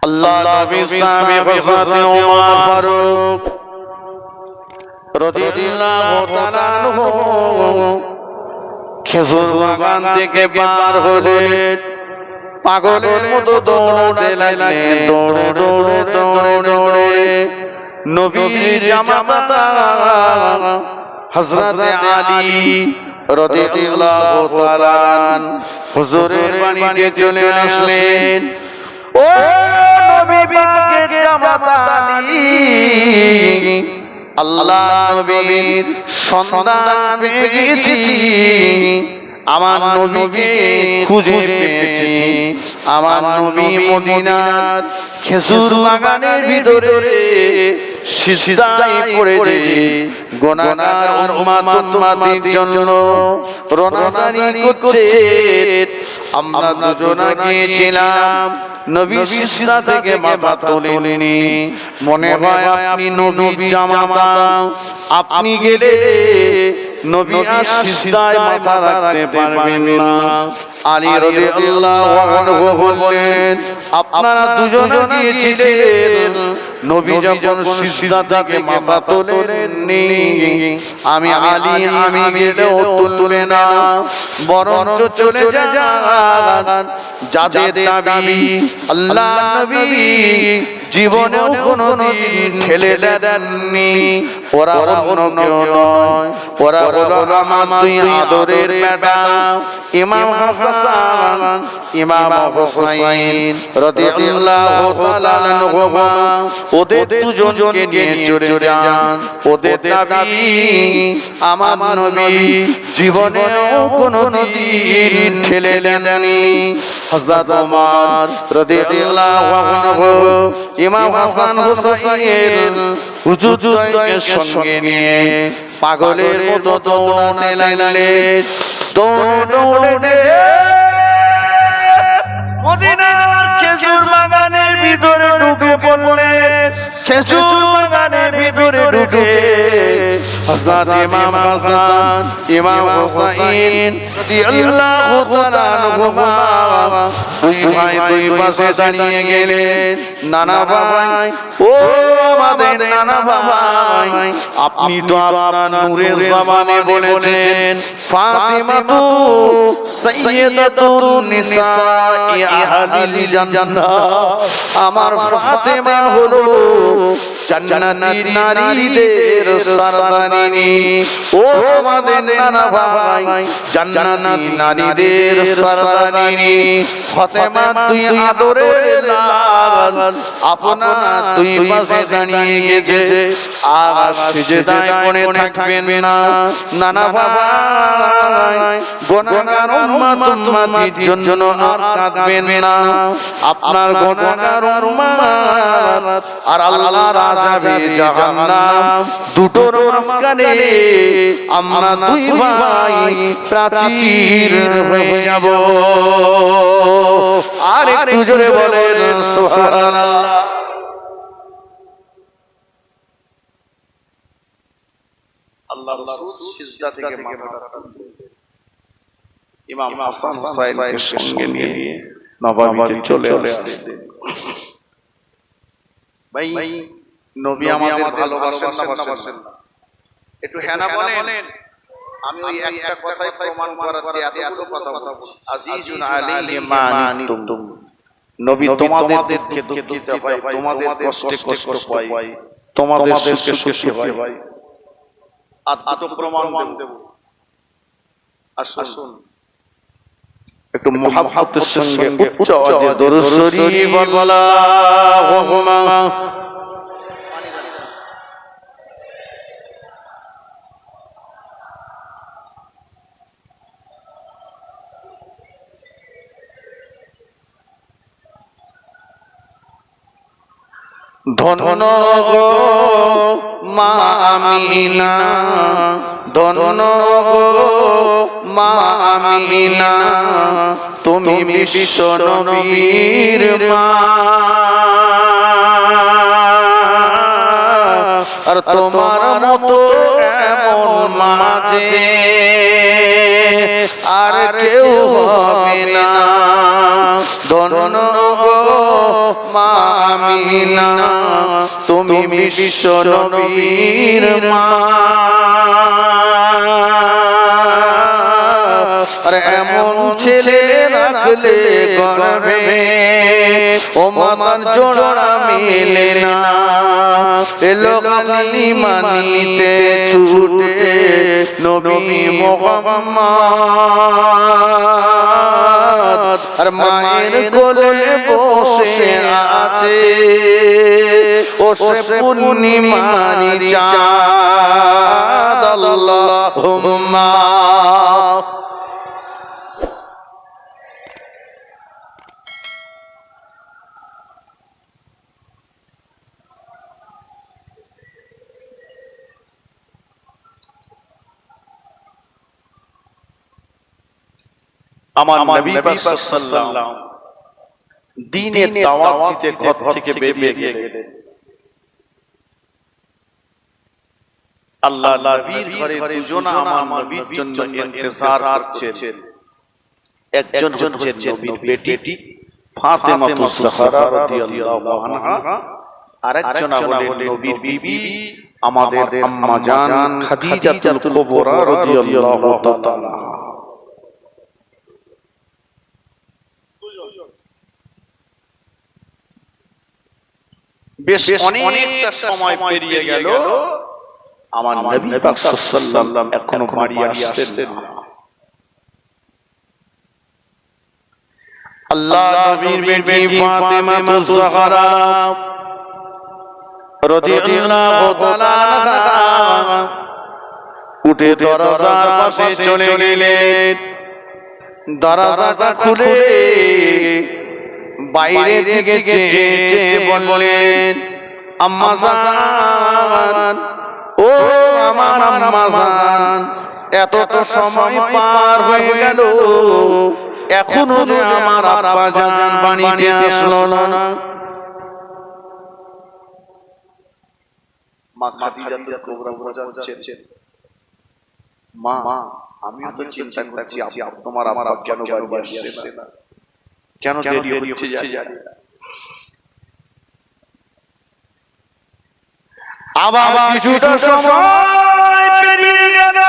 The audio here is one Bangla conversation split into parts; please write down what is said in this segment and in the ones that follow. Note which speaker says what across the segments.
Speaker 1: আল্লাহ নবী সাহাবী হযরত ওমর ফারুক রাদিয়াল্লাহু তাআলা আনহু খেজুর বাগান থেকে বার হলেন, পাগলের মতো দৌড়ে লাগলেন, দৌড়ে দৌড়ে দৌড়ে দৌড়ে নবীর জামাতা হযরত আলী রাদিয়াল্লাহু তাআলা হুজুরের বাড়িতে চলে আসলেন। ও নবী পাকের জামাতা আলী, আল্লাহ নবীর সন্ধান পেয়েছি, আমার নবীকে খুঁজে পেয়েছি। আমার নবী মদিনার খেজুর বাগানের ভিতরে সিজদায় পড়ে গুনাহগার উম্মতের জন্য রোনাজারি করছে। আমরা দুজনে গিয়েছিলাম, নবী সিজদা থেকে মাথা তোলেননি। মনে হয় আপনি নবীর জামাতা, আপনি গেলে নবী আর সিজদায় মাথা রাখতে পারবেন না। আলী রাদিয়াল্লাহু আনহু বললেন, আপনারা দুজনে গিয়েছিলেন, নবী যখন সিজদা থেকে মাথা তোলেননি, আমি আলী আমি গেলেও তুলবে না, বরঞ্চ চলে যান যাদের দাবি আল্লাহ নবী জীবনেও কোনোদিন ঠেলে দেননি। ওরা অন্য কেউ নয়, ওরা হলো আমার দুই আদরের বেটা ইমাম হাসান, ইমাম হুসাইন রাদিয়াল্লাহু তাআলা আনহুমা। ওদের দুজনকে নিয়ে চলে যান, ওদের দাবি আমার নবী জীবনেও কোনোদিন ঠেলে দেননি। হযরত ওমর রাদিয়াল্লাহু আনহু ইমাম হাসান হুসাইন হুজুরকে সঙ্গে নিয়ে পাগলের মতো দৌড়াতে লাগলেন, দৌড়ে মদিনার খেজুর বাগানের ভিতরে ঢুকে পড়লেন। খেজুর বাগানের ভিতরে ঢুকে হযরত ইমাম হাসান ইমাম হুসাইন রাদিয়াল্লাহু তাআলা আনহুমা দুই ভাই দুই পাশে দাঁড়িয়ে গেলেন। নানা ভাই, ও আমাদের নানা ভাই, আপনি তো আপনার নূরের জবানে বলেছেন ফাতিমা তু সাইয়্যিদাতুন নিসাই আহলিল জান্নাহ, আমার ফাতিমা হলো জান্নাতের নারীদের সরদারিনী। ও আমাদের নানা ভাই, জান্নাতের নারীদের সরদারিনী ফাতিমা দুই আদরের লাল আপনার দুই পাশে দাঁড়িয়ে গেছে, আর সিজদায় পড়ে থাকবেন না। নানা ভাই, গুনাহগার উম্মতের জন্য আর কাঁদবেন না। আপনার গুনাহগার উম্মত আর আল্লাহর আযাবে জাহান্নাম দুটোর মাঝখানে আমরা দুই ভাই প্রাচীর হয়ে যাব। আর একটু জোরে বলেন সুবহানাল্লাহ। আল্লাহ রাসূল সিজদা থেকে মাথা তুললেন, ইমাম হাসান হুসাইনকে সঙ্গে নিয়ে নববীতে চলে আসলেন। ভাই, নবী আমাদের ভালোবাসেন না ভালোবাসেন না? একটু হ্যাঁ না বলেন। আমি ওই একটা কথাই প্রমাণ করাতে এত কথা বলছি। আজিজুন আলাইহি মা আনিতুম, নবী তোমাদেরকে দুঃখ দিতে হয়, তোমাদের কষ্টে কষ্ট পাই, তোমাদের সুখে সুখী হয়। আর তো প্রমাণ দেব। আসুন একটু মুহাব্বতের সঙ্গে উচ্চ আওয়াজে দরুদ শরীফ বলা। ধন্য গো মা আমিনা, ধন্য গো মা আমিনা, তুমি বিশ্ব নবীর মা। আর তোমার মতো এমন মা যে আর কেউ হবে না। ধন্য গো মা আমিনা তুমি বিশ্ব নবীর মা আর এমন ছেলে রাখলে গর্ভে ও মাতার জোড়া মেলে না এলো গালি মানিতে ছুটে নবী মুহাম্মদ আর মায়ের কোলে বসে আছে ও সে পূর্ণিমার চাঁদ আল্লাহুম্মা আমার নবী পাক সাল্লাল্লাহু দ্বীনের দাওয়াত দিতে ঘর থেকে বেরিয়ে গেলেন আল্লাহ নবীর ঘরে দুজন আমার নবীর জন্য ইন্তজার করছেন একজন হচ্ছেন নবীর বেটি ফাতেমাতুজ জাহরা রাদিয়াল্লাহু আনহা আরেকজন হলেন নবীর বিবি আমাদের আম্মা জান খাদিজাতুল কুবরা রাদিয়াল্লাহু তাআলা বেশ অনেকটা সময় পেরিয়ে গেল আমার নবী পাক সাল্লাল্লাহু এখনো বাড়ি আসছেন না আল্লাহ নবীর বিবি ফাতেমাতুজ জাহরা রাদিয়াল্লাহু তাআলা আনহা উঠে দরজার পাশে চলে গেলেন দরজাটা খুলে বাইরে দিকে চেয়ে বললেন আম্মা জান ও আমার আম্মা জান এত তো সময় পার হয়ে গেল এখনো যে আমার আব্বা জান বাড়িতে আসলো না মা খাদিজাতুল কুবরা বোঝাচ্ছেন মা আমিও তো চিন্তা করছি তোমার আমার আব্বা কেন বাড়ি আসছে না কেন দেরি হচ্ছে জানি আবার কিছুটা সময় পেরিয়ে গেল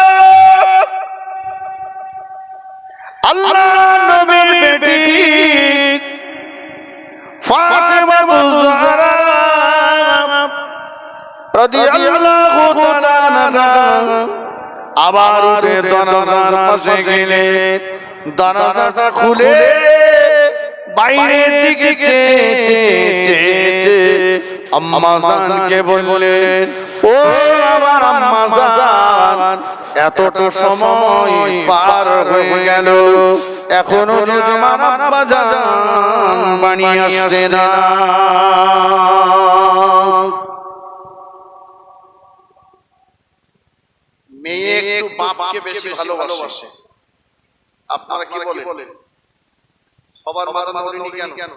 Speaker 1: আল্লাহ নবীর বেটি ফাতেমাতুজ জাহরা রাদিয়াল্লাহু তাআলা আনহা আবার উঠে দরজার পাশে গেলেন দরজাটা খুলে বাইরের দিকে চেয়ে আম্মা জানকে বললেন ও আমার আম্মা জান এতটা সময় পার হয়ে গেল এখনো যে আমার আব্বা জান বাড়ি আসছে না মেয়ে একটু বাপকে বেশি ভালোবাসে আপনারা কি বলেন সবার মাথা নড়েনি কেন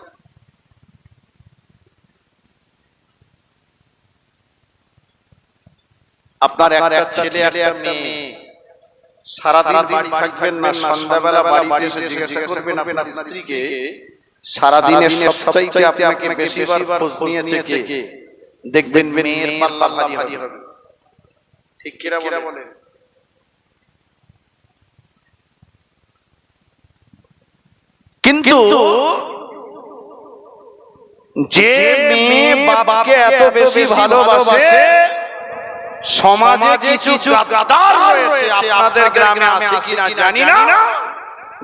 Speaker 1: আপনার একটা ছেলে একটা মেয়ে সারাদিন বাড়ি থাকবেন না সন্ধ্যাবেলা বাড়িতে এসে জিজ্ঞাসা করবেন আপনার স্ত্রীকে সারাদিনের সবচাইতে আপনাকে বেশিবার খোঁজ নিয়েছে কে দেখবেন মেয়ের পাল্লা ভারী হবে ঠিক কিনা বলেন কিন্তু যে মেয়ে বাবাকে এত বেশি ভালোবাসে সমাজে কিছু গাদ্দার রয়েছে আপনাদের গ্রামে আছে কিনা জানি না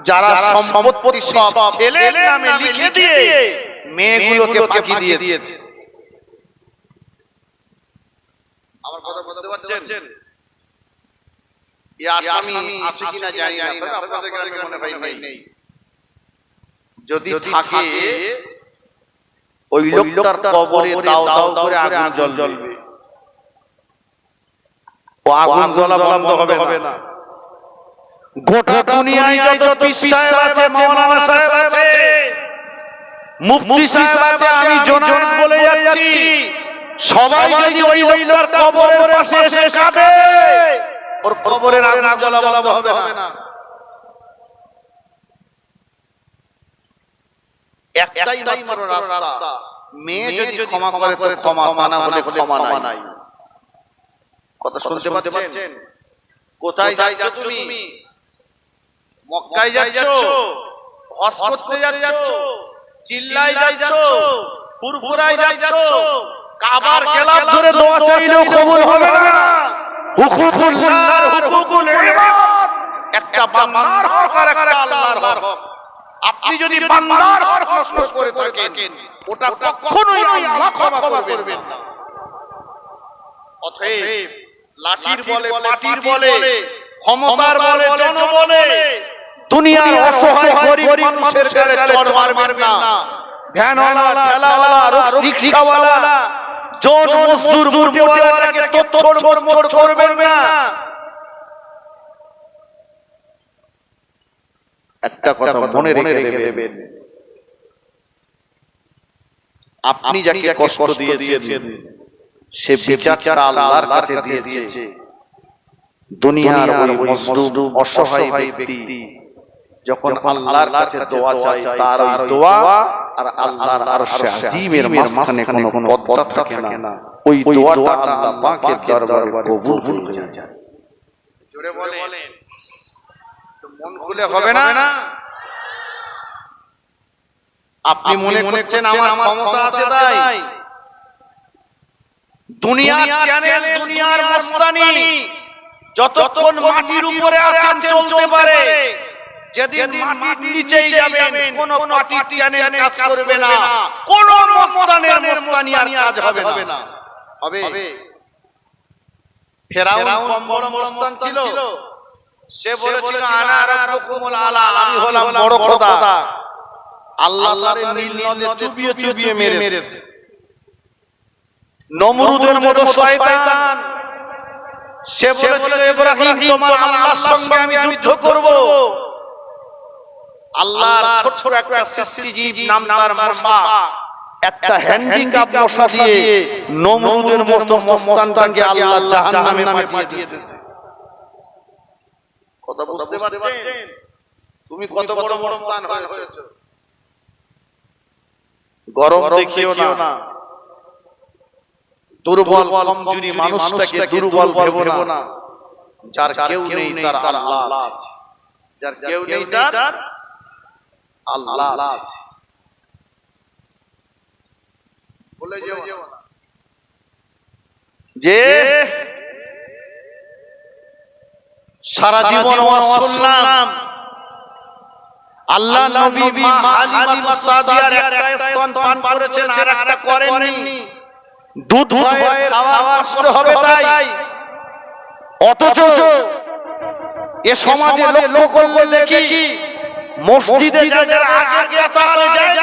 Speaker 1: যারা সম্পত্তি সব ছেলের নামে লিখে দিয়ে মেয়েগুলোকে ফাঁকি দিয়েছে আমার কথা বুঝতে পারছেন এই আসামি আছে কিনা জানি না তবে আপনাদের গ্রামে মনে হয় নেই যদি থাকে ওই লোকটার কবরে দাও দাও করে আগুন জ্বলবে ও আগুন জ্বলা বন্ধ হবে না গোটা দুনিয়ায় যত পীর সাহেব আছে মাওলানা সাহেব আছে মুফতি সাহেব আছে আমি জোনায়েত বলে যাচ্ছি সবাই যদি ওই লোকটার কবরের পাশে এসে কাঁদে ওর কবরের আগুন জ্বলা বন্ধ হবে না একটাই মাত্র রাস্তা মেয়ে যদি ক্ষমা করে তো ক্ষমা, তা না হলে ক্ষমা নাই। কথা শুনতে পাচ্ছেন? কোথায় যাচ্ছ তুমি? মক্কায় যাচ্ছ, হজ করতে যাচ্ছ, চিল্লায় যাচ্ছ, ফুরফুরায় যাচ্ছ, কাবার গেলাপ ধরে দোয়া চাইলেও কবুল হবে না। হুকুকুল্লাহ আর হুকুকুল ইবাদ, একটা বান্দার হক আর একটা আল্লাহর হক। আপনি যদি বান্দার হক নষ্ট করে থাকেন, ওটা কখনোই আল্লাহ ক্ষমা করবেন না। অতএব লাঠির বলে, পাটির বলে, ক্ষমতার বলে, জন বলে দুনিয়ার অসহায় গরিব মানুষের গালে চড় মারবেন না। ভ্যানওয়ালা, ঠেলাওয়ালা, রিকশাওয়ালা, জন মজদুর, মুটিওয়ালাকে তোড় মোড় করবেন না। একটা কথা মনে রেখে দেবেন, আপনি যাকে কষ্ট দিয়েছেন সে বিচারটা আল্লাহর কাছে দিয়েছে। দুনিয়ার ওই মজলুম অসহায় ব্যক্তি যখন আল্লাহর কাছে দোয়া চায়, তার ওই দোয়া আর আল্লাহর আরশে আজিমের মাঝখানে কোনো পর্দা থাকে না। ওই দোয়াটা আল্লাহ পাকের দরবারে কবুল হয়ে যায়। জোরে বলেন, মন খুলে হবে না। আপনি মনে করছেন আমার ক্ষমতা আছে তাই? দুনিয়ার চ্যানেল, দুনিয়ার মস্তানি যতক্ষণ মাটির উপরে আছেন চলতে পারে। যেদিন মাটির নিচেই যাবেন, কোন মাটির চ্যানেল কাজ করবে না, কোন মস্তানের মস্তানি আর কাজ হবে না। হবে ফেরাউন কম বড় মস্তান ছিল? সে বলেছিল আনা রাব্বুকুমুল আলা, আমি হলাম বড় খোদা। আল্লাহ তারে নীল নদে চুবিয়ে চুবিয়ে মেরেছে। নমরুদের মতো শয়তান, সে বলেছিল ইব্রাহিম তোমার আল্লাহর সঙ্গে আমি যুদ্ধ করব। আল্লাহর ছোট একটা সৃষ্টিজীব নাম তার মশা, একটা হ্যান্ডিক্যাপ মশা দিয়ে নমরুদের মতো মস্তানটাকে আল্লাহ জাহান্নামে পাঠিয়ে দিয়েছে। কথা বুঝতে পারছেন? তুমি কত বড় মস্তান হয়েছো। গরম দেখিও না, দুর্বল কমজোরি মানুষটাকে দুর্বল ভেবো না। যার কেউ নেই তার আল্লাহ আছে, যার কেউ নেই তার আল্লাহ আছে। বলে যেও না যে সারা জীবন ওয়াজ শুনলাম, আল্লাহ নবী মা হালিমা সাদিয়ার একটা স্তন পান করেছেন আর একটা করেননি। দুধ ভাইয়ের খাওয়া কষ্ট হবে তাই। অথচ এ সমাজে লক্ষ্য করলে দেখি মসজিদে যারা আগে কাতারে যায়,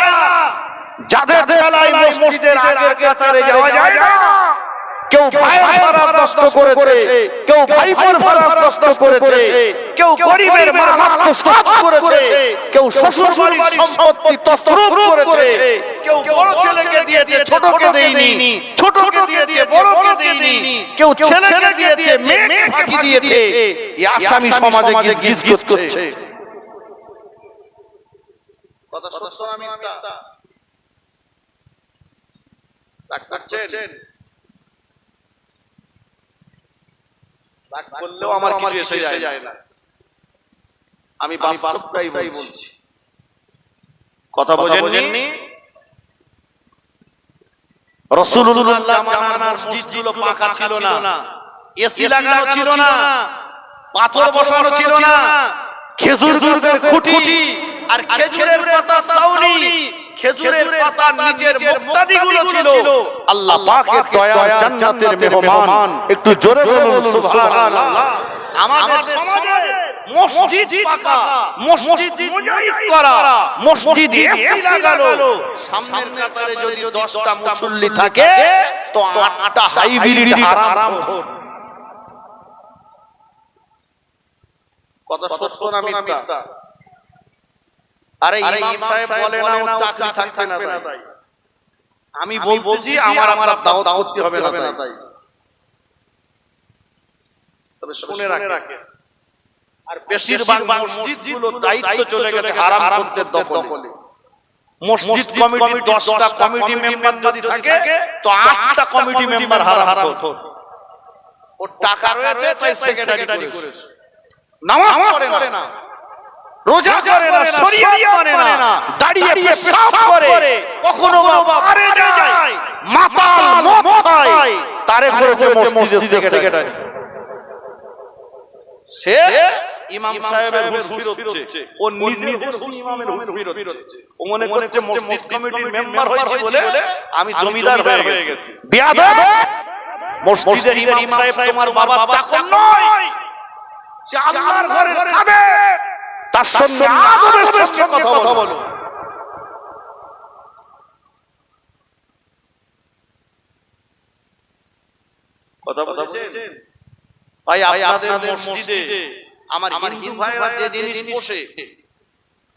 Speaker 1: যাদের বেলায় মসজিদের আগে কাতারে যাওয়া যায় না, কেউ ভাইয়ের ভাড়া নষ্ট করেছে, কেউ ভাইপোর ভাড়া নষ্ট করেছে, কেউ গরিবের মাল আত্মসাৎ করেছে, কেউ শ্বশুর বাড়ির সম্পত্তি তছরূপ করেছে, কেউ বড় ছেলেকে দিয়েছে ছোটকে দেয়নি, ছোটকে দিয়েছে বড়কে দেয়নি, কেউ ছেলেকে দিয়েছে মেয়েকে ফাঁকি দিয়েছে। এই আসামি সমাজে গিজগিজ করছে। কথা সত্য না মিথ্যা? রাগ করছেন? রাগ করলেও আমার কিছু এসে যায় না। আমি বাস্তবটাই বলছি। কথা বোঝেননি? রাসূলুল্লাহ জামানার মসজিদগুলো পাকা ছিল না, এসি লাগানো ছিল না, পাথর বসানো ছিল না, খেজুর গাছের খুঁটি আর খেজুরের পাতা ছাউনি, খেজুরের পাতার নিচের মুক্তাদিগুলো ছিল আল্লাহ পাকের দয়ার জান্নাতের মেহমান। একটু জোরে বলুন সুবহানাল্লাহ। আমাদের সমাজে মসজিদ পাকা, মসজিদ মুজাহিদ করা, মসজিদ এসি লাগানো, সামনের কাতারে যদি 10টা মুসল্লি থাকে তো 8টা হাইব্রিড হারামখোর। কথা সত্য না মিথ্যা? আরে ইমাম সাহেব বলে না ও চাকরি থাকবে না তাই। আমি বলতেছি আমার দাওয়াত করতে হবে না তাই। তবে শুনে রাখে, আর বেশিরভাগ মসজিদগুলো দায়িত্ব চলে গেছে হারামখোরদের দখলে। মসজিদ কমিটির 10টা কমিটি মেম্বার যদি থাকে তো 8টা কমিটি মেম্বার হারাম খোর। ওর টাকা রয়েছে তাই সেক্রেটারি করেছে, নামাজ পড়ে না, রোজা করে না, শরিয়াত মানে না, দাঁড়িয়ে পেশাব করে, কখনো বারে যায়, মাতাল মদ খায়, তারে করেছে মসজিদের সেক্রেটারি। সে ইমাম সাহেবের হুঁশ ফিরচ্ছে, ও নিজের ইমামের হুঁশ ফিরচ্ছে, ও মনে করছে মসজিদ কমিটির মেম্বার হয়েছে বলে আমি জমিদার হয়ে গেছি। বিয়াদব! মসজিদের ইমাম সাহেব তোমার বাবার চাকর নয়, সে আল্লাহর ঘরের খাদেম। তার সঙ্গে আদবের সঙ্গে কথা বলো। কথা বলছেন ভাই? আপনাদের মসজিদে আমার হিন্দু ভাইরা যে জিনিস পোষে,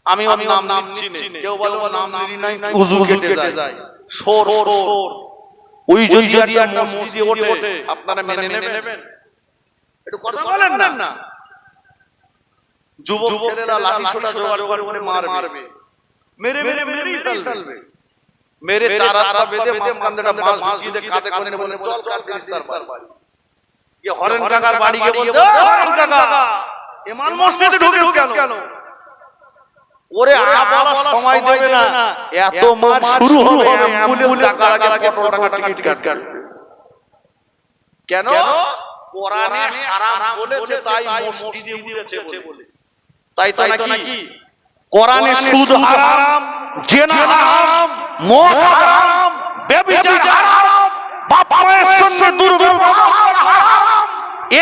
Speaker 1: আমি নাম নিচ্ছি না, কেউ বলে নাম নিলি নাই, উযু কেটে যায়, সোর ওই যদি একটা মসজিদে ওঠে আপনারা মেনে নেবেন? একটু কথা বলেন না। যুবক ছেলেরা লাঠি ছোটা জোগাড় করে মারবে, মেরে ফেলবে, মেরে চারা বেঁধে মাঝখানটা মাছ ঢুকিয়ে দিয়ে কাঁধে করে বলে চল কার বাড়ি। ये হরেন কাকার বাড়ি গিয়ে বলতে, হরেন কাকা ইমাম মসজিদে ঢুকে কেন? ওরে বলার সময় দেবে না, এত মার শুরু হবে অ্যাম্বুলেন্স টাকার আগে টাকা টিকিট কাটবে। কেন? কোরআনে হারাম বলেছে তাই মসজিদে উঠেছে বলে। তাই তো নাকি? কোরআনে সুদ হারাম, জিনা হারাম, মদ হারাম, ব্যভিচার হারাম, বাপ মায়ের সঙ্গে দুর্ব্যবহার হারাম।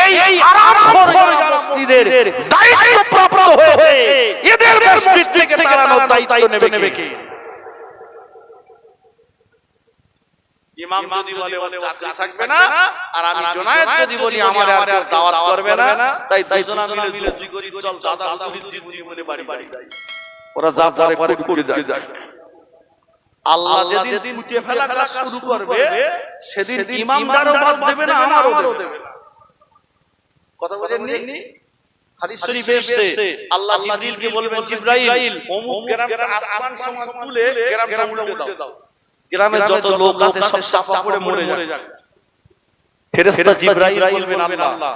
Speaker 1: এই হারামখোর যারা মসজিদের দায়িত্বপ্রাপ্ত হয়েছে, এদের মসজিদ থেকে তাড়ানোর দায়িত্ব নেবে কে? ইমাম যদি বলে চাচা থাকবে না, আর আমি জোনায়েত যদি বলি আমার আর দাওয়াত করবে না, তাই দুজনা মিলে দুই করি চল দাদা হুজুর বলে বাড়ি যাই। ওরা যা করে করে যায়। আল্লাহ যেদিন মুটে ফেলা কাজ শুরু করবে সেদিন ইমামদারও বাদ দেবে না, আমারও দেবে না। কথা বলেননি? হাদিস শরীফে এসেছে আল্লাহ জিবরিলকে বলবেন, জিবরাইল অমুক গ্রামটা আসমান সমান তুলে গ্রামটা উল্টে দাও, গ্রামে যত লোক আছে সব চাপা পড়ে মরে যাক। ফেরেশতা জিবরাইল বলবেন, আল্লাহ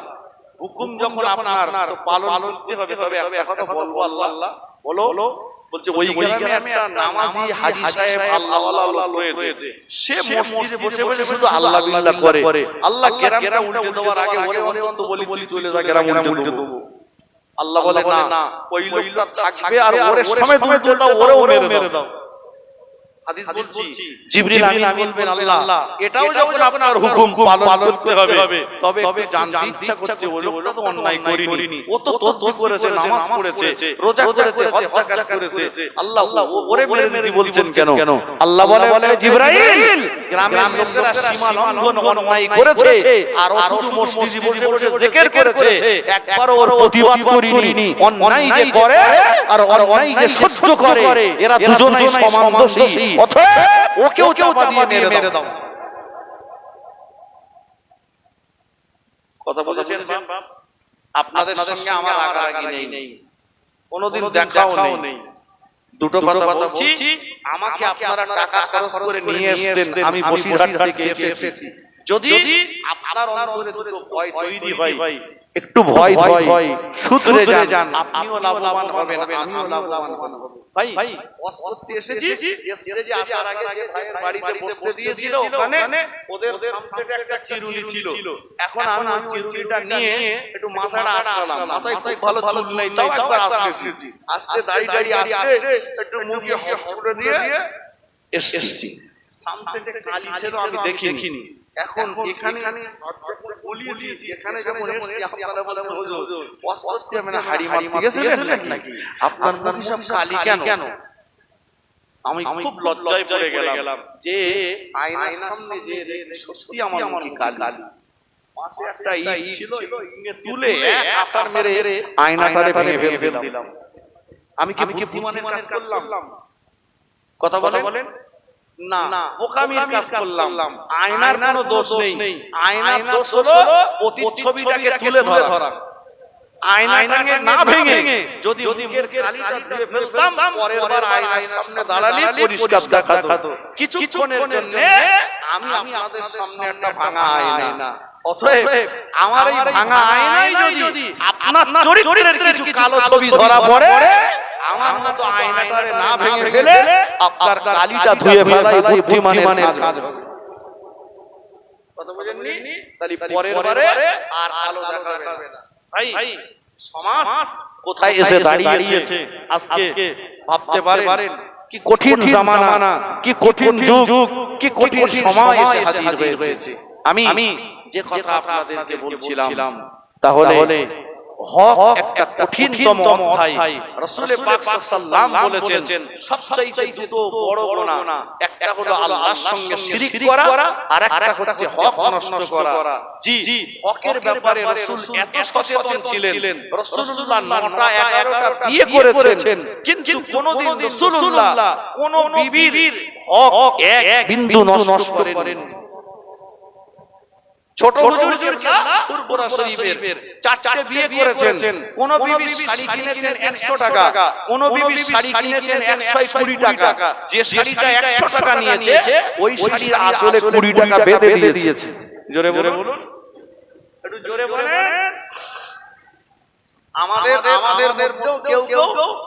Speaker 1: হুকুম যখন আপনার পালন করতে হবে, তবে একটা কথা বলবো আল্লাহ, বলো। বলছে ওই গ্রামে একটা নামাজি হাজী সাহেব আল্লাহওয়ালা লোক রয়েছে, সে মসজিদে বসে বসে শুধু আল্লাহ বিল্লাহ করে। আল্লাহ গ্রামটা উল্টে দেওয়ার আগে ওরে অন্ত বলি চলে যা, গ্রাম উল্টে দেবো। আল্লাহ বলে না, ওই লোকটা থাকবে আর ওরে সমেত উল্টে দাও, ওরেও মেরে দাও। হাদিস বলছি জিবরিল আমিন বলবেন, আল্লাহ এটাও যখন আপনার হুকুম পালন করতে হবে, তবে একটু জানতে ইচ্ছা করছে ওই লোকটা তো অন্যায় করেনি, ও তো তাসবিহ করেছে, নামাজ পড়েছে, রোজা করেছে, হজ যাকাত করেছে, আল্লাহ ওরে মেরে দিতে বলছেন কেন? আল্লাহ বলে, জিবরাইল গ্রামের লোকেরা সীমা লঙ্ঘন অন্যায় করেছে আর ও শুধু মসজিদে বসে বসে জিকির করেছে, একবারও ওর প্রতিবাদ করিনি। অন্যায় যে করে আর অন্যায় যে সহ্য করে, এরা দুজনেই সমান দোষী, ওকেও চাপা দিয়ে মেরে দাও। কথা বলেছেন বাপ? আপনাদের সঙ্গে আমার রাগারাগি নেই, কোনোদিন দেখাও নেই। দুটো কথা বলছি, আমাকে আপনারা টাকা খরচ করে নিয়ে এসেছেন, আমি বসিরহাট থেকে এসেছি। যদি আপনার অন্তরে দুটো ভয় তৈরি হয়, একটু ভয় শুধরে যান, আপনিও লাভবান হবেন, আমিও লাভবান হব। ভাই অস্ত্র এসেছি, এসে যে আসার আগে যে ভাইয়ের বাড়িতে বসতে দিয়েছিল, ওখানে ওদের সামসেটে একটা চিরুনি ছিল। এখন আমি চিরুনিটা নিয়ে একটু মাথাটা আসলাম, মাথায় খুব ভালো চুল নেই, তাও একবার আসতেছি, আসতে দাঁড়িয়ে আসতে একটু মুখে হপড়ে দিয়ে এসেছি। সামসেটে কালি ছিল, আমি দেখিনি। এখন এখানে বলিয়েছি, এখানে যখন এসেছি আপনারা বলেন হুজুর অস্ত্র মানে হাড়ি মারতে গেছিলেন নাকি? আপনার মুখে সব কালি কেন? আমি খুব লজ্জায় পড়ে গেলাম যে আয়নার সামনে যে সত্যি আমার মুখে কালি। পাশে একটা ইট ছিল, ইটে তুলে আছাড় মেরে আয়নাটারে ভেঙে দিলাম। আমি কি বুদ্ধিমানের কাজ করলাম? কথা বলেন না, বোকামির কাজ করলাম। আয়নার কোনো দোষ নেই, আয়নার দোষ হলো প্রতিচ্ছবিটাকে তুলে ধরা। আয়নাটাকে না ভেঙে যদি মুখের কালিটা ধুয়ে ফেলতাম, পরের বার আয়নার সামনে দাঁড়ালে পরিষ্কার দেখাতো। কিছুক্ষণের জন্য আমি আপনাদের সামনে একটা ভাঙা আয়না, অতএব আমার এই ভাঙা আয়নায় যদি আপনার চরিত্রের কিছু কালো ছবি ধরা পড়ে, আমার মতো আয়নাটারে না ভেঙে ফেলে আপনার কালিটা ধুয়ে ফেলাই বুদ্ধিমানের কাজ হবে। কথা বুঝেননি? তাহলে পরের বারে আর কালো দেখাবে না। ভাই, সমাজ কোথায় এসে দাঁড়িয়েছে আজকে ভাবতে পারেন? কি কঠিন জামানা, কি কঠিন যুগ, কি কঠিন সময় এসে হাজির হয়েছে। আমি যে কথা আপনাদেরকে বলছিলাম, তাহলে হক একটা কঠিনতম অধ্যায়। রাসূল পাক সাল্লাল্লাহু আলাইহি বলেছেন সবচাইতে দুটো বড় গুনাহ, একটা হলো আল্লাহর সঙ্গে শিরক করা, আর একটা হচ্ছে হক নষ্ট করা। জি, হকের ব্যাপারে রাসূল এত সচেতন ছিলেন। রাসূলুল্লাহ 9টা 11টা বিয়ে করেছেন, কিন্তু কোনদিন রাসূলুল্লাহ কোন বিবির হক এক বিন্দু নষ্ট করেন। ছোট হুজুর কিবলা ফুরফুরা শরীফের 4টে বিয়ে করেছেন। কোন বিবি শাড়ি কিনেছেন 100 টাকা, কোন বিবি শাড়ি কিনেছেন 120 টাকা। যে শাড়িটা 100 টাকা নিয়েছে, ওই শাড়ির আসলে 20 টাকা বেঁধে দিয়েছে। জোরে বলুন, একটু জোরে বলেন। আমাদের মধ্যেও কেউ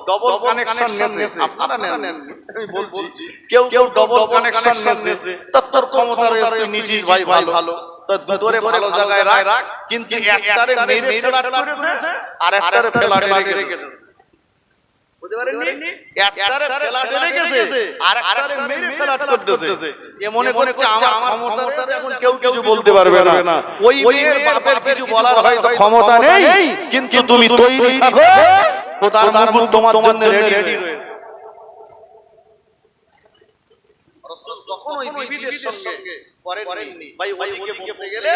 Speaker 1: ডবল কানেকশন নেছে, আপনারা নেন, আমি বলছি কেউ ডবল কানেকশন নেছে। তোর ক্ষমতা রয়েছে নিজিস ভাই ভালো, তো দুটোরে ভালো জায়গায় রাখ, কিন্তু একটারে মেরে ফেলাট করেছে আর একটারে ফেলাটে রেখেছে। বুঝতে পারেননি? একটারে ফেলাটে রেখেছে আর একটারে মেরে ফেলাট করতেছে। এ মনে করছে আমার ক্ষমতা এখন কেউ কিছু বলতে পারবে না। ওই মেয়ের বাপের কিছু বলার হয়তো ক্ষমতা নেই, কিন্তু তুমি তৈরি থাকো, খোদার মুখ তোমার জন্য রেডি রয়েছে। রাসূল যখন ওই বিবিদের সঙ্গে করেননি, ভাই ওইদিকে বলতে গেলে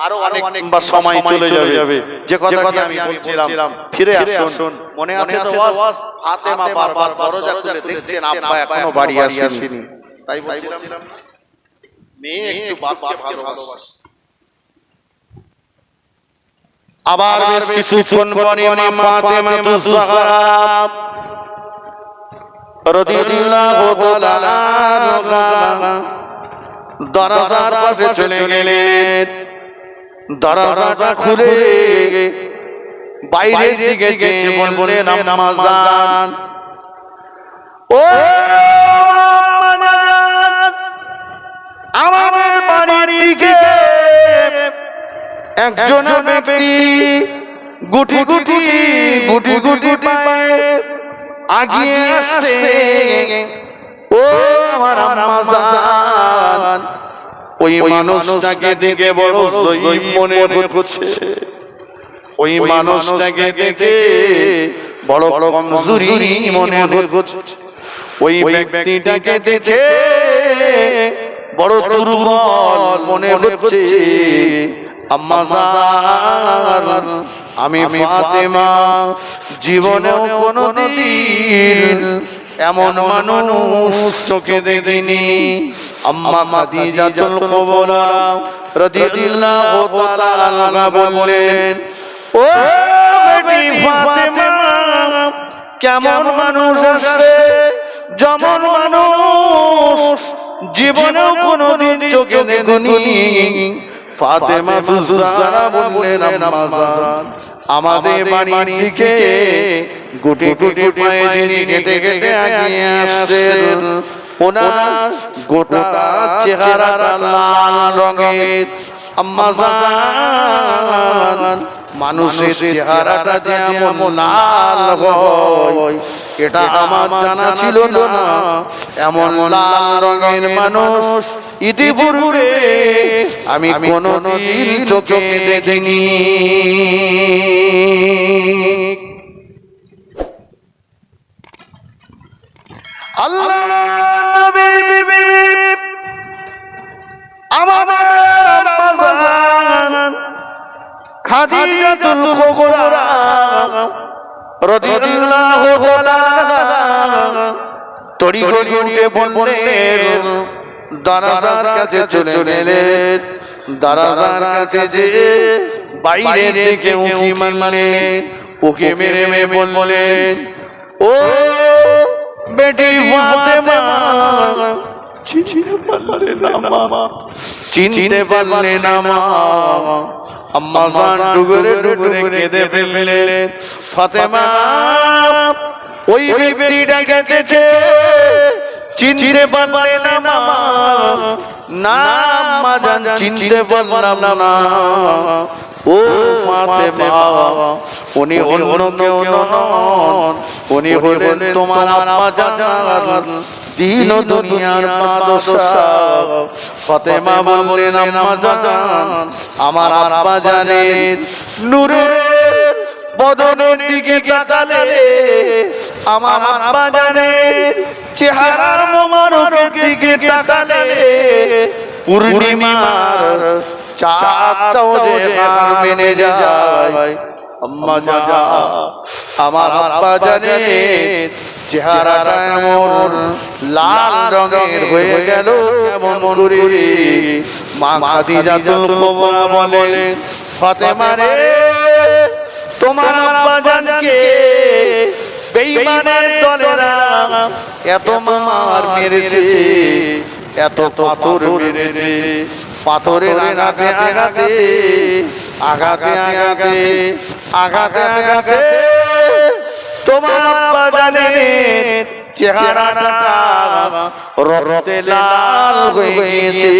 Speaker 1: আরো অনেক সময় চলে যাবে। যে কথা আমি বলছিলাম, ফিরে আসুন। মনে আছে তো ওয়াজ, ফাতেমা বারবার দরজা খুলে দেখছেন আব্বা এখনো বাড়ি আসেনি। তাই বলছিলাম মেয়ে একটু বাপকে ভালোবাসে। আবার বেশ কিছুক্ষণ পরে ফাতেমা তুজহরা রাদিয়াল্লাহু তাআলা আনহা দরজার পাশে চলে গেলেন। দরজাটা খুলে বাইরের দিকে চেয়ে বললেন, আম্মা জান, ও আম্মা জান, আমাদের বাড়ির দিকে একজন ব্যক্তি গুটি গুটি পায়ে আগিয়ে আসছে। ও আমার আম্মা জান, ওই মানুষটাকে দেখে বড় জয়ীব মনে হচ্ছে, ওই মানুষটাকে দেখে বড় কমজোরি মনে হচ্ছে, ওই ব্যক্তিটাকে দেখে বড় দুর্বল মনে হচ্ছে। আম্মা জান, আমি ফাতেমা জীবনেও কোনদিন এমন মানুষ চোখে দেখিনি। আম্মা খাদিজাতুল কুবরা রাদিয়াল্লাহু তাআলা আনহা বললেন, ও বেটি ফাতেমা, কেমন মানুষ আছে, যেমন মানুষ জীবনেও কোনদিন চোখে দেখিনি। ফাতেমা তুজহরা বললেন, আম্মা জান, আমাদের বাড়ির দিকে গুটি পায়ে যিনি হেঁটে হেঁটে আগিয়ে আসছেন, ওনার গোটা চেহারাটা লাল রঙের। আম্মা জান, মানুষের চেহারাটা যেমন লাল হয় এটা আমার জানা ছিল না। এমন লাল রঙের মানুষ ইতিপূর্বে আমি কোনদিন চোখে দেখিনি। আল্লাহ নবীর বিবি আমাদের আম্মা জান খাদিজাতুল কুবরা রাদিয়াল্লাহু তাআলা তড়িঘড়ি উঠে বললেন, দরজার কাছে চলে এলেন। দরজার কাছে যে বাইরে থেকে উঁকি মারলেন, ওকে মেরে মেরে বললেন, ও বেটি ফাতেমা, চিনতে পারলে না মা, চিনতে পারলে না মা। আম্মা জান ডুগরে ডুগরে কেঁদে ফেললেন, ফাতেমা ওই ব্যক্তিটাকে দেখে চিনতে পারলে না মা? না আম্মা জান, চিনতে পারলাম না। ও ফাতেমা, উনি অন্য কেউ নন, উনি হলেন তোমার আম্মা জান, দিন ও দুনিয়ার বাদশাহ। ফাতেমা বললেন, আম্মা জান, আমার আব্বা জানেন নূরের বদনের দিকে তাকালে আমার আব্বা জানেন চেহারার মোবারকের দিকে তাকালে পূর্ণিমার চাঁদটাও যে হার মেনে যায়। আম্মা জান, আমার আব্বা জানেন চেহারাটা এমন লাল রঙের হয়ে গেল এমন করে। মা খাদিজাতুল কুবরা বলেন, ফাতেমা রে, তোমার আব্বা জানকে বেঈমানের দলেরা এত মার মেরেছে, এত পাথর মেরেছে, পাথরের আঘাতে আঘাতে আঘাতে আঘাতে আঘাতে আঘাতে তোমার আব্বা জানের চেহারাটা রক্তে লাল হয়ে গিয়েছে।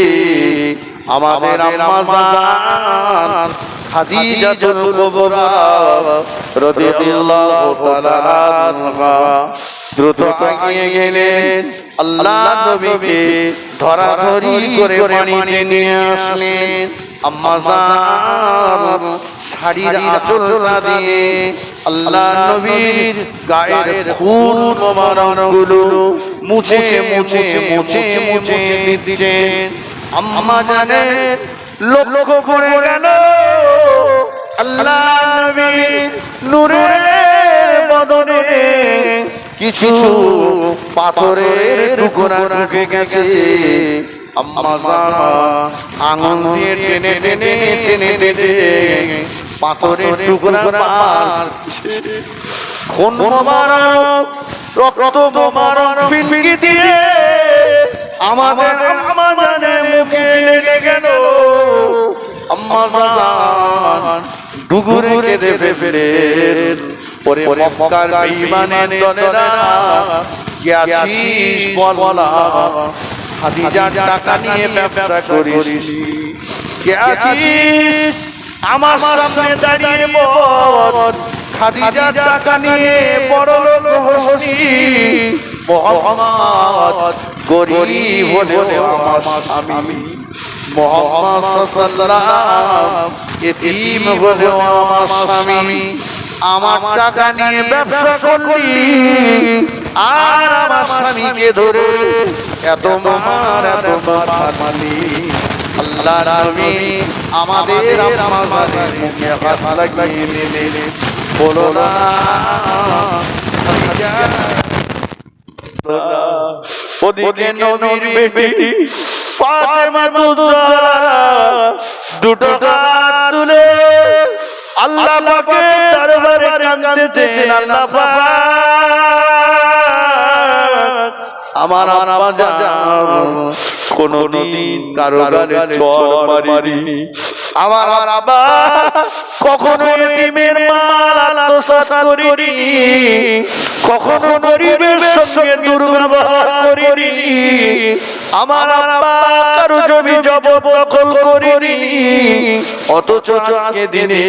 Speaker 1: আমাদের আম্মা জান খাদিজাতুল কুবরা রাদিয়াল্লাহু তাআলা আনহা দ্রুত এগিয়ে গেলেন, আল্লাহর নবীকে ধরাধরি করে পানিতে নিয়ে আসলেন। আম্মা জান শাড়ির আঁচলটা দিয়ে আল্লাহর নবীর গায়ের খুন মোবারকগুলো মুছে মুছে মুছে মুছে দিচ্ছেন। আম্মা জানেন লক্ষ্য করে গেল আল্লাহর নবীর নূরের বদনে কিছু পাথরের টুকরা ঢুকে গেছে। আম্মা জান আঙুল দিয়ে টেনে টেনে টেনে টেনে পাথরের টুকরা পাচ্ছে। খুন মোবারক রক্ত মোবারক ফিনকি দিয়ে আমাদের আম্মা জানের মুখে লেগে গেল। আম্মা জান ডুগুরে কেঁদে ফেললেন, ওরে মক্কার বেঈমানের দলেরা কি আছিস বল না, খাদিজার টাকা নিয়ে ব্যবসা করিস, কে আছিস আমার সামনে দাঁড়িয়ে বল, খাদিজার টাকা নিয়ে বড়লোক হসনি। মুহাম্মদ গরীব হলেও আমার স্বামী, মুহাম্মদ সাল্লাল্লাহু এতিম হলেও আমার স্বামী। আমার টাকা নিয়ে ব্যবসা করলি আর আমার স্বামীকে ধরে এত মার এত মারলি। আল্লাহর নবী আমাদের আমাদের মুখে হাত লাগিয়ে দিলেন, বলো না ওদিকে নবীর বেটি ফাতেমা দুটো হাত তুলে আল্লাহ পাকের দরবারে কাঁদতেছেন, আল্লাহ পাক আমার আব্বা জান কোনদিন কারো গালে চড় মারিনি। আমার আব্বা কখনো এতিমের মাল আত্মসাৎ করিনি, কখনো গরিবের সঙ্গে দুর্ব্যবহার করিনি। আমার আব্বা কারো জমি জবরদখল করিনি। অথচ আজকে দিনে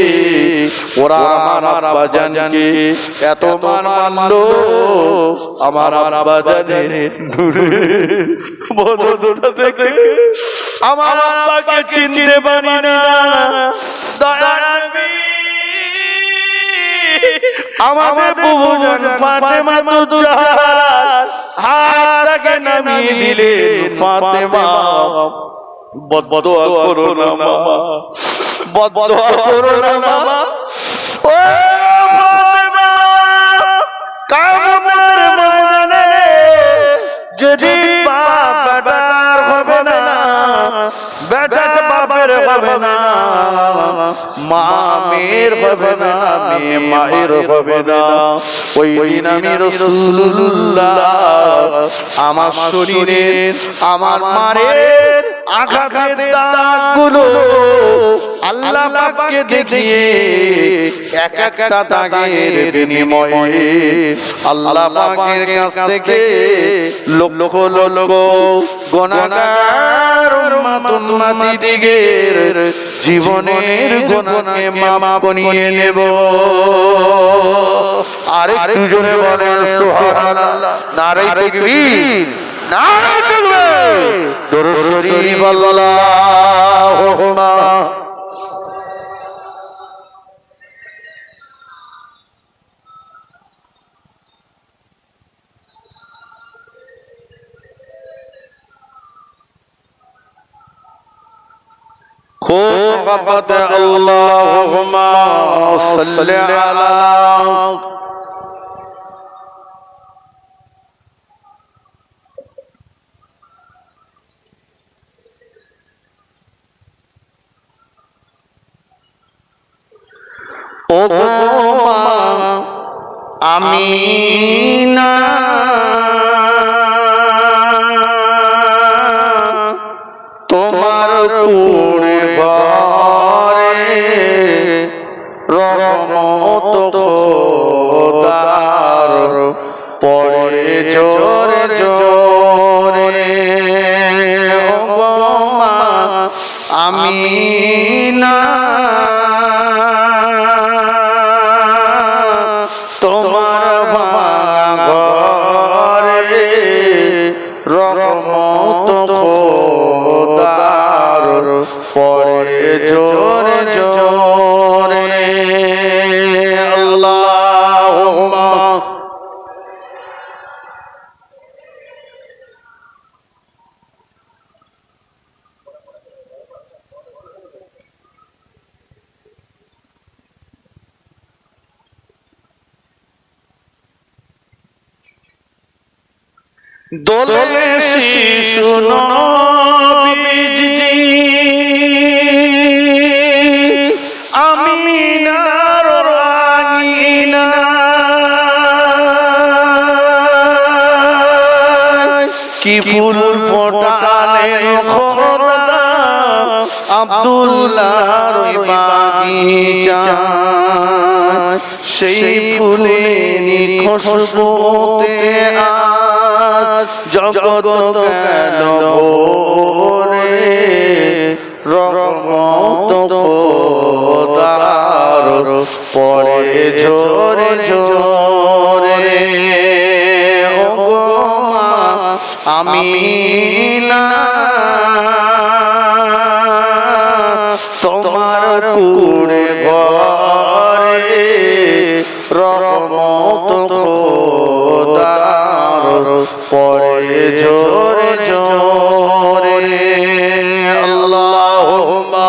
Speaker 1: ওরা আমার আব্বা জানকে এত মান মানলো। আমার আব্বা জানের দূরে বদনটা দেখে আমার আব্বাকে চিনতে পারি না। দয়ার নবী আমাদের বুবুজান ফাতেমা তুজার হাতটাকে নামিয়ে দিলেন। ফাতেমা বদদোয়া করো না মা, বদদোয়া করো না মা। ও ফাতেমা, কিয়ামতের ময়দানে যদি বাপ বেটার হবে না, বেটা বাপের বাপের হবে না, মা মেয়ের হবে না, মেয়ে মায়ের হবে না। ওই দিন আমি রাসূলুল্লাহ আমার শরীরের আমার মায়ের আঘাতের দাগগুলো আল্লাহ পাককে দেখিয়ে এক একটা দাগের বিনিময়ে আল্লাহ পাকের কাছ থেকে লক্ষ লক্ষ গুনাহগার উম্মত-উম্মতীদের জীবনের গুনাহকে মাফ করিয়ে নেব। আর একটু জোরে বলেন সুবহানাল্লাহ, নারে তাকবীর, নারে তাকবীর, দরুদ শরীফ আল্লাহুম্মা। खूब वक़्त अल्लाहुम्मा सल्लि अला ओ आमीना তোমার কুড়ে ঘরে রহমত খোদার পড়ে জোরে জোরে। ও মা আমিনা তোমার ঘরে রহমত খোদার পড়ে জোরে জোরে। আল্লাহুম্মা দোলে শিশু নবীজি আমিনার আঙিনা, কি ফুল ফোটালেন খোদা আব্দুল্লাহর বাগিচা, সেই ফুলের খুশবুতে আজ জগৎ গেল ভরে। রহমত খোদার পড়ে জোরে জোরে। ও মা আমিনা তোমার কুড়ে ঘরে রহমত খোদার পড়ে জোরে জোরে। আল্লাহুম্মা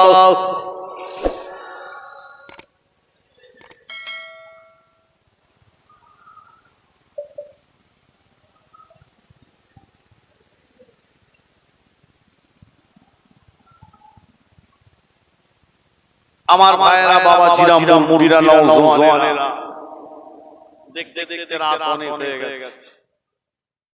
Speaker 1: আমার ভাইয়েরা, বাবা জিরাম মুড়িরা নওজোয়ানেরা, দেখতে দেখতে রাত অনেক হয়ে গেছে।